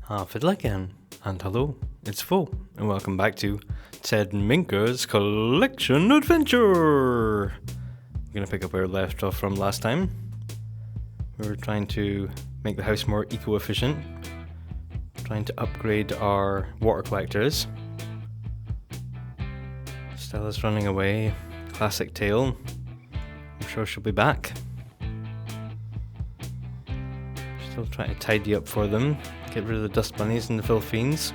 Fiddle again, and hello, it's Fo, and welcome back to Ted Minka's Collection Adventure! We're gonna pick up where we left off from last time. We were trying to make the house more eco-efficient, trying to upgrade our water collectors. Stella's running away, classic tale. I'm sure she'll be back. Still trying to tidy up for them. Get rid of the dust bunnies and the Philippines.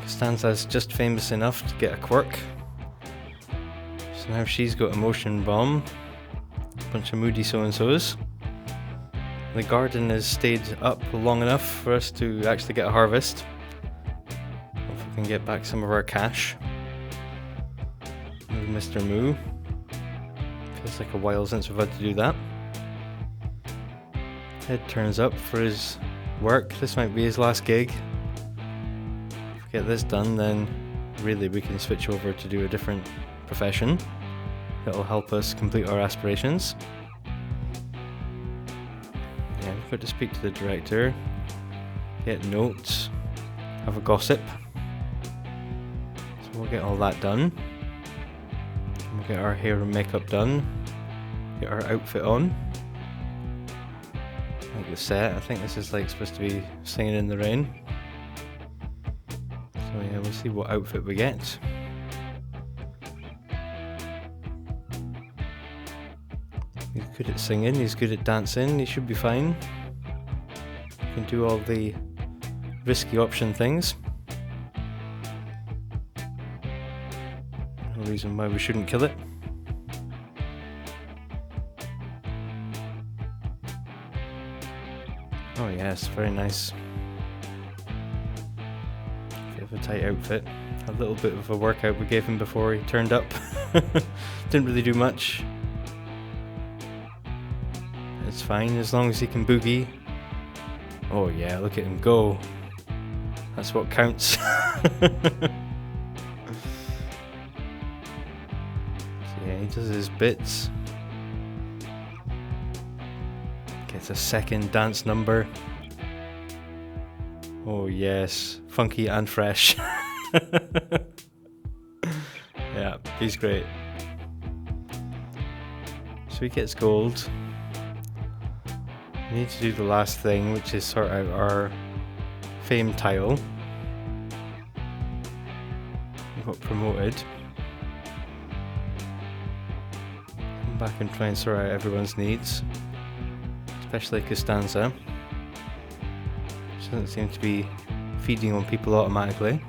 Costanza's just famous enough to get a quirk. So now she's got a motion bomb. A bunch of moody so-and-sos. The garden has stayed up long enough for us to actually get a harvest. If we can get back some of our cash. Move Mr. Moo. Feels like a while since we've had to do that. Ted turns up for his work. This might be his last gig. If we get this done, then really we can switch over to do a different profession. That'll help us complete our aspirations. Yeah, we've got to speak to the director, get notes, have a gossip. So we'll get all that done. We'll get our hair and makeup done, get our outfit on. The set, I think this is like supposed to be Singing in the Rain. So yeah, we'll see what outfit we get. He's good at singing, he's good at dancing, he should be fine. He can do all the risky option things. No reason why we shouldn't kill it. Oh yes, very nice. Bit of a tight outfit. A little bit of a workout we gave him before he turned up. Didn't really do much. It's fine as long as he can boogie. Oh yeah, look at him go. That's what counts. So yeah, he does his bits. Gets a second dance number. Oh yes, funky and fresh. Yeah, he's great. So he gets gold. We need to do the last thing, which is sort out our fame tile. We got promoted. Come back and try and sort out everyone's needs. Especially Costanza. She doesn't seem to be feeding on people automatically.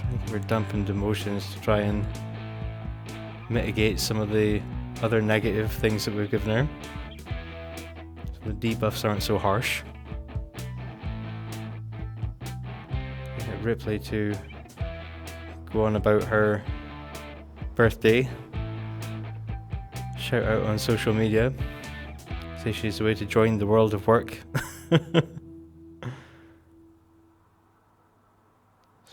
Trying to give her dampened emotions to try and mitigate some of the other negative things that we've given her. So the debuffs aren't so harsh. Get Ripley to go on about her birthday. Shout out on social media. Say she's the way to join the world of work. So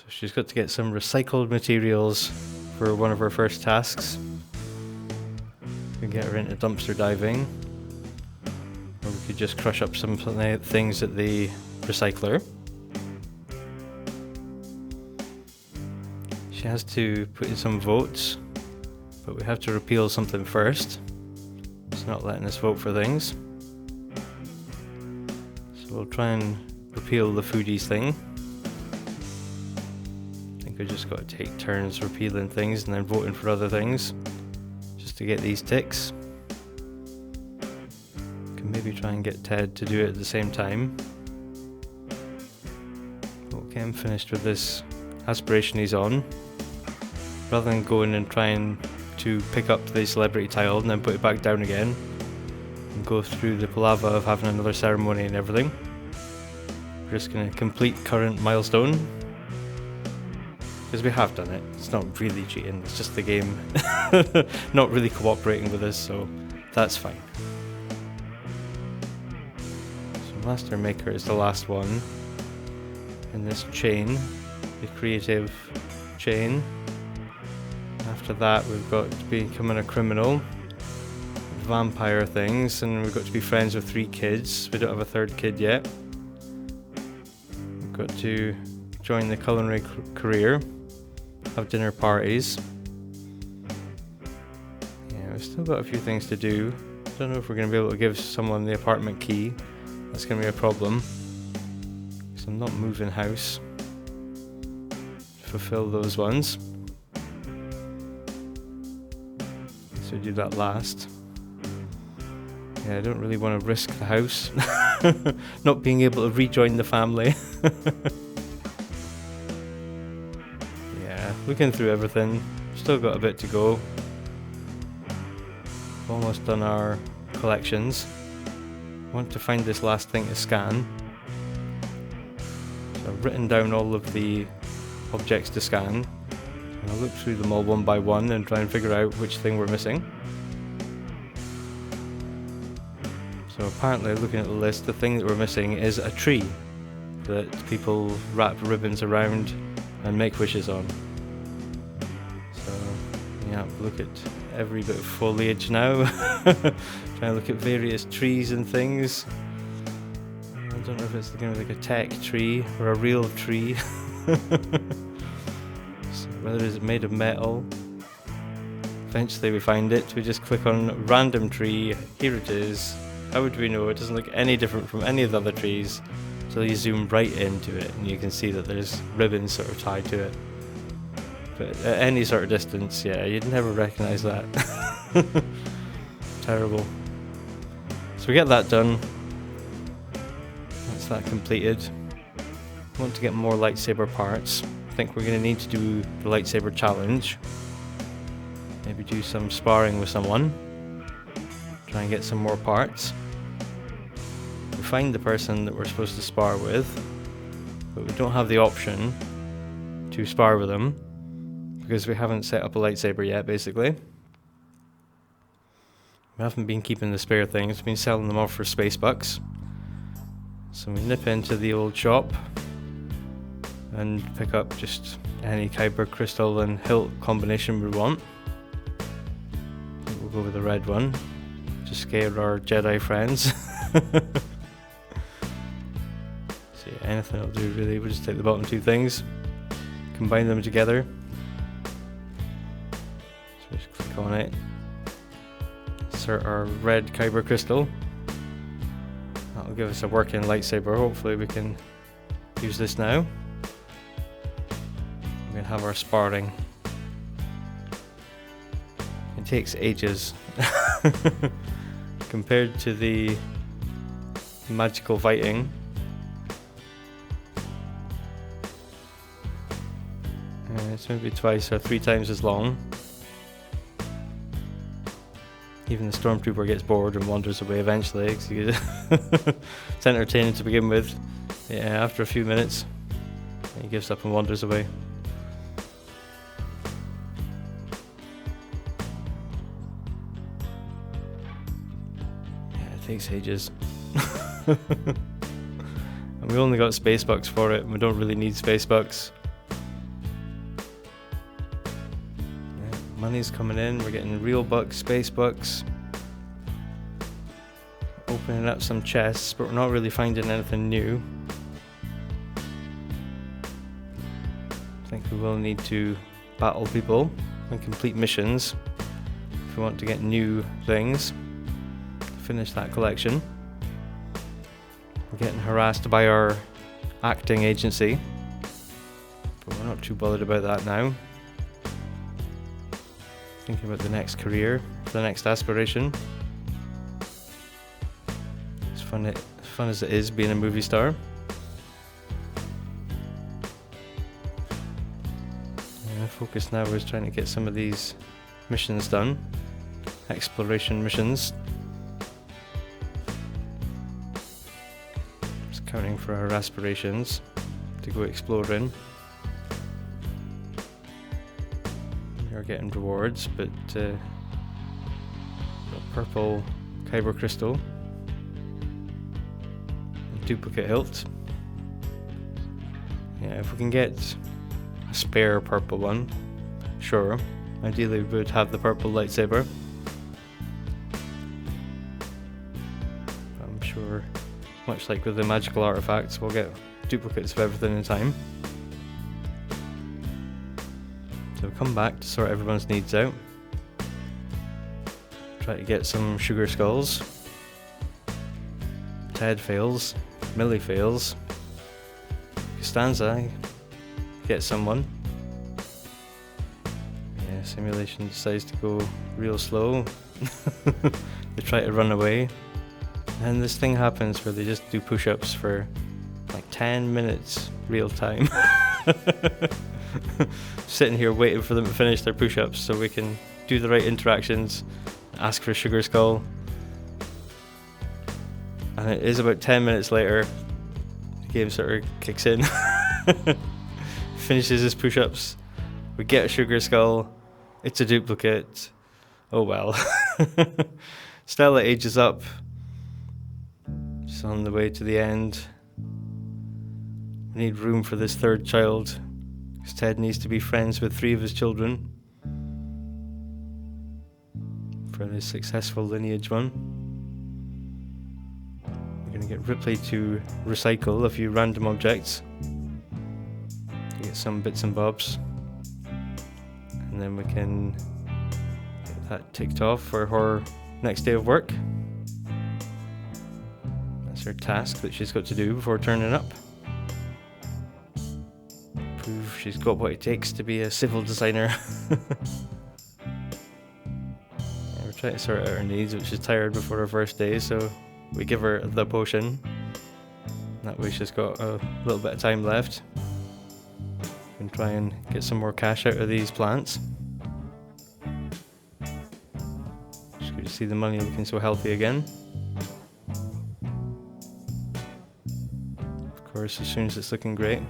she's got to get some recycled materials for one of her first tasks. We can get her into dumpster diving. Or we could just crush up some things at the recycler. She has to put in some votes, but we have to repeal something first. It's not letting us vote for things. So we'll try and repeal the foodies thing. I think we just got to take turns repealing things and then voting for other things. Just to get these ticks. Can maybe try and get Ted to do it at the same time. We'll get him finished with this aspiration he's on. Rather than going and trying to pick up the celebrity tile and then put it back down again and go through the palaver of having another ceremony and everything. We're just going to complete current milestone because we have done it. It's not really cheating, it's just the game not really cooperating with us, so that's fine. So Master Maker is the last one in this chain, the creative chain. After that, we've got becoming a criminal, vampire things, and we've got to be friends with 3 kids. We don't have a 3rd kid yet. We've got to join the culinary career, have dinner parties. Yeah, we've still got a few things to do. Don't know if we're going to be able to give someone the apartment key. That's going to be a problem, because I'm not moving house to fulfill those ones. So do that last. Yeah, I don't really want to risk the house not being able to rejoin the family. Yeah, looking through everything. Still got a bit to go. Almost done our collections. Want to find this last thing to scan. So I've written down all of the objects to scan. And I'll look through them all one by one and try and figure out which thing we're missing. So apparently, looking at the list, the thing that we're missing is a tree that people wrap ribbons around and make wishes on. So yeah, look at every bit of foliage now. Trying to look at various trees and things. I don't know if it's going to be like a tech tree or a real tree. So whether it's made of metal. Eventually we find it. We just click on random tree. Here it is. How would we know? It doesn't look any different from any of the other trees. So you zoom right into it and you can see that there's ribbons sort of tied to it. But at any sort of distance, yeah, you'd never recognise that. Terrible. So we get that done. That's that completed. Want to get more lightsaber parts. I think we're going to need to do the lightsaber challenge. Maybe do some sparring with someone. Try and get some more parts. We find the person that we're supposed to spar with, but we don't have the option to spar with them because we haven't set up a lightsaber yet, basically. We haven't been keeping the spare things, we've been selling them off for space bucks. So we nip into the old shop and pick up just any kyber crystal and hilt combination we want. We'll go with the red one, just scare our Jedi friends. So yeah, anything will do really. We'll just take the bottom 2 things, combine them together. So just click on it, insert our red kyber crystal. That'll give us a working lightsaber. Hopefully we can use this now. We can have our sparring. It takes ages compared to the magical fighting. It's maybe twice or 3 times as long. Even the stormtrooper gets bored and wanders away eventually. It's entertaining to begin with. Yeah, after a few minutes, he gives up and wanders away. Yeah, it takes ages. And we only got space bucks for it, and we don't really need space bucks. Money's coming in, we're getting real bucks, space bucks. Opening up some chests, but we're not really finding anything new. I think we will need to battle people and complete missions if we want to get new things. Finish that collection. We're getting harassed by our acting agency, but we're not too bothered about that now. Thinking about the next career, the next aspiration. As fun as it is being a movie star. Yeah, focus now is trying to get some of these missions done. Exploration missions. Just counting for our aspirations to go exploring. Are getting rewards, but a purple kyber crystal, a duplicate hilt. Yeah, if we can get a spare purple one, sure. Ideally we would have the purple lightsaber. sure, much like with the magical artifacts, we'll get duplicates of everything in time. So come back to sort everyone's needs out. Try to get some sugar skulls. Ted fails. Millie fails. Costanza gets someone. Yeah, simulation decides to go real slow. They try to run away. And this thing happens where they just do push-ups for like 10 minutes real time. Sitting here waiting for them to finish their push-ups so we can do the right interactions, ask for a sugar skull. And it is about 10 minutes later, the game sort of kicks in. Finishes his push-ups, we get a sugar skull, it's a duplicate. Oh well. Stella ages up. She's on the way to the end. We need room for this third child, because Ted needs to be friends with 3 of his children for this successful lineage one. We're going to get Ripley to recycle a few random objects to get some bits and bobs, and then we can get that ticked off for her next day of work. That's her task that she's got to do before turning up. Prove she's got what it takes to be a civil designer. We're trying to sort out her needs, which is tired before her first day, so we give her the potion. That way she's got a little bit of time left. We can try and get some more cash out of these plants. Just good to see the money looking so healthy again. Of course, as soon as it's looking great,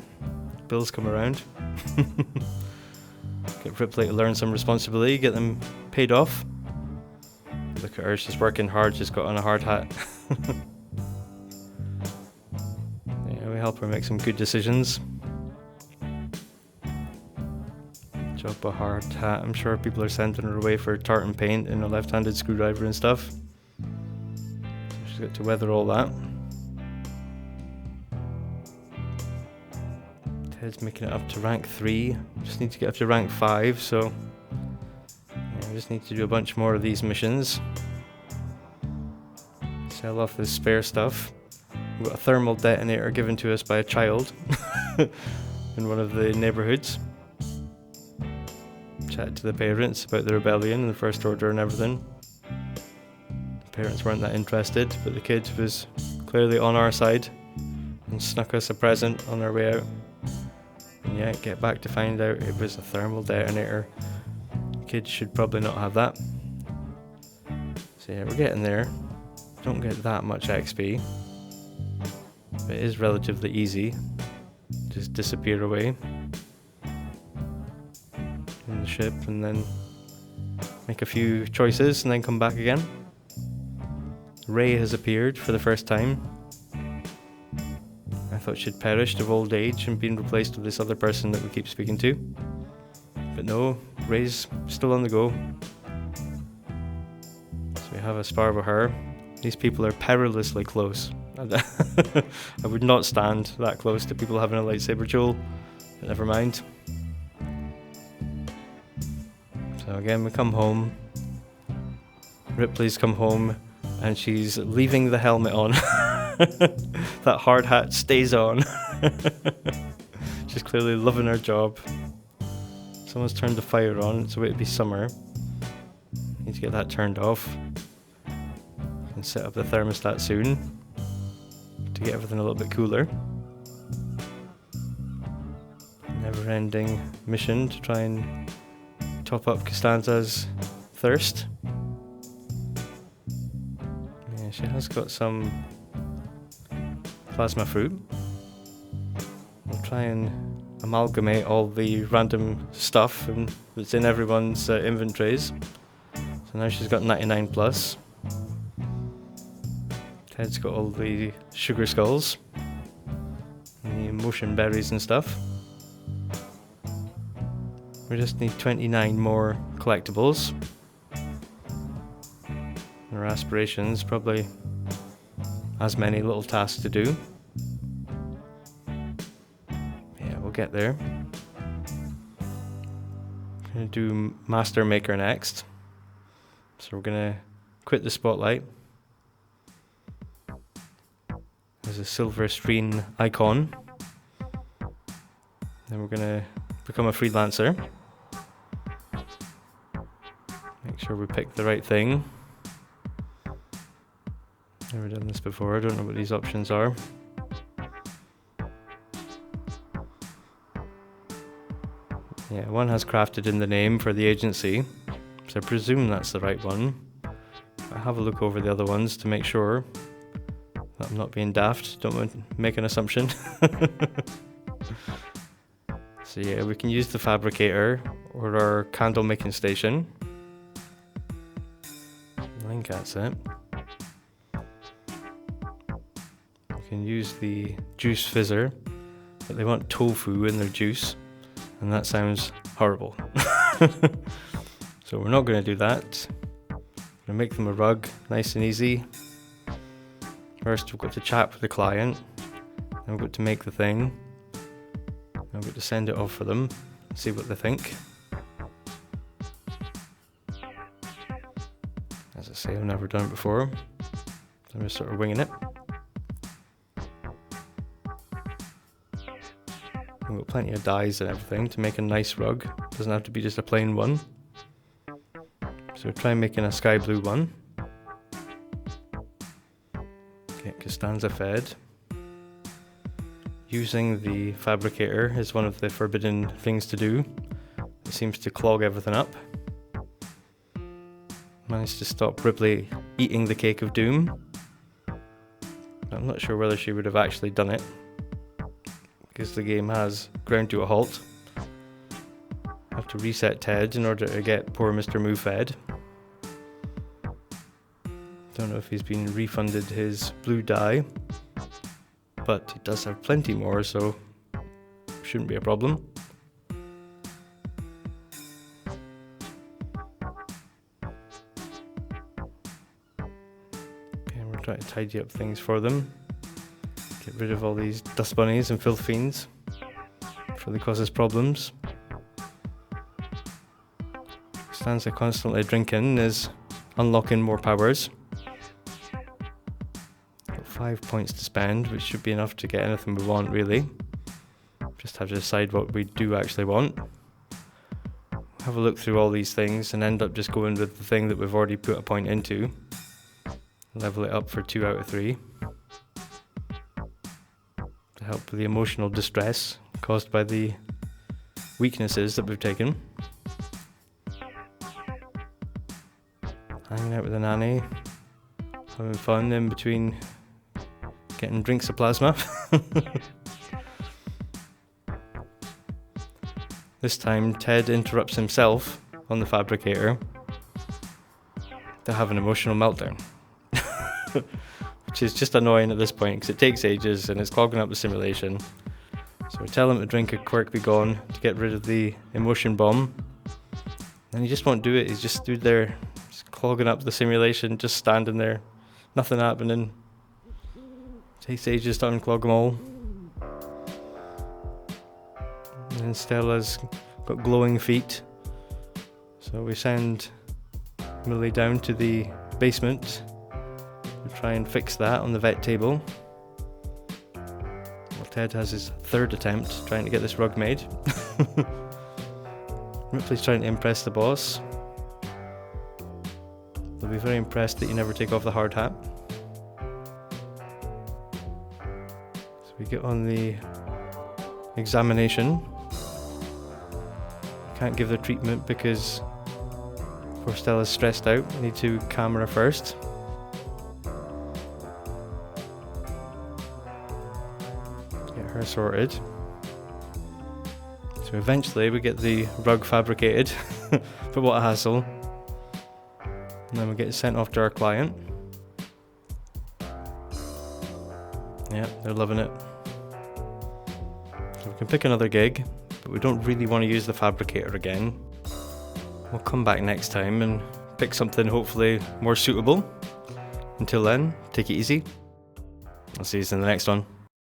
bills come around. Get Ripley to learn some responsibility, get them paid off. Look at her, she's working hard, she's got on a hard hat. Yeah, we help her make some good decisions. Job a hard hat. I'm sure people are sending her away for tartan paint and a left-handed screwdriver and stuff. So she's got to weather all that. Ted's making it up to rank 3. Just need to get up to rank 5, so yeah, we just need to do a bunch more of these missions. Sell off this spare stuff. We've got a thermal detonator given to us by a child in one of the neighbourhoods. Chat to the parents about the rebellion and the First Order and everything. The parents weren't that interested, but the kid was clearly on our side and snuck us a present on our way out. And yeah, get back to find out it was a thermal detonator. Kids should probably not have that. So yeah, we're getting there. Don't get that much XP, but it is relatively easy. Just disappear away in the ship and then make a few choices and then come back again. Ray has appeared for the first time. I thought she'd perished of old age and been replaced with this other person that we keep speaking to. But no, Ray's still on the go. So we have a spar with her. These people are perilously close. I would not stand that close to people having a lightsaber duel, but never mind. So again, we come home. Ripley's come home and she's leaving the helmet on. That hard hat stays on. She's clearly loving her job. Someone's turned the fire on. It's about to be summer. Need to get that turned off. And set up the thermostat soon to get everything a little bit cooler. Never-ending mission to try and top up Costanza's thirst. Yeah, she has got some plasma fruit. We'll try and amalgamate all the random stuff that's in everyone's inventories. So now she's got 99 plus. Ted's got all the sugar skulls and the emotion berries and stuff. We just need 29 more collectibles. Our aspirations probably as many little tasks to do. Yeah, we'll get there. Gonna do Master Maker next. So we're gonna quit the spotlight. There's a silver screen icon. Then we're gonna become a freelancer. Make sure we pick the right thing. Never done this before, I don't know what these options are. Yeah, one has crafted in the name for the agency, so I presume that's the right one. I'll have a look over the other ones to make sure that I'm not being daft, don't want to make an assumption. So yeah, we can use the fabricator or our candle making station. I think that's it. We can use the juice fizzer, but they want tofu in their juice, and that sounds horrible. So we're not going to do that. We're going to make them a rug, nice and easy. First we've got to chat with the client, then we've got to make the thing, then we've got to send it off for them, see what they think. As I say, I've never done it before, so I'm just sort of winging it. We've got plenty of dyes and everything to make a nice rug, doesn't have to be just a plain one. So try making a sky blue one. Get Costanza fed. Using the fabricator is one of the forbidden things to do. It seems to clog everything up. Managed to stop Ripley eating the cake of doom. I'm not sure whether she would have actually done it, because the game has ground to a halt. I have to reset Ted in order to get poor Mr. Moo fed. Don't know if he's been refunded his blue dye, but he does have plenty more, so shouldn't be a problem. Okay, we're trying to tidy up things for them. Get rid of all these dust bunnies and filth fiends before they cause us problems. Costanza constantly drinking is unlocking more powers. 5 points to spend, which should be enough to get anything we want, really. Just have to decide what we do actually want. Have a look through all these things and end up just going with the thing that we've already put a point into. Level it up for 2 out of 3. To help with the emotional distress caused by the weaknesses that we've taken. Hanging out with the nanny. Having fun in between getting drinks of plasma. This time Ted interrupts himself on the fabricator to have an emotional meltdown. Which is just annoying at this point because it takes ages and it's clogging up the simulation. So we tell him to drink a quirk be gone to get rid of the emotion bomb. And he just won't do it, he's just stood there just clogging up the simulation, just standing there, nothing happening. Takes ages to unclog them all. And then Stella's got glowing feet. So we send Millie down to the basement to try and fix that on the vet table. Well, Ted has his third attempt trying to get this rug made. Ripley's trying to impress the boss. They'll be very impressed that you never take off the hard hat. We get on the examination. Can't give the treatment because poor Stella's stressed out. We need to calm her first. Get her sorted. So eventually we get the rug fabricated. But what a hassle. And then we get sent off to our client. Yeah, they're loving it. So we can pick another gig, but we don't really want to use the fabricator again. We'll come back next time and pick something hopefully more suitable. Until then, take it easy. I'll see you in the next one.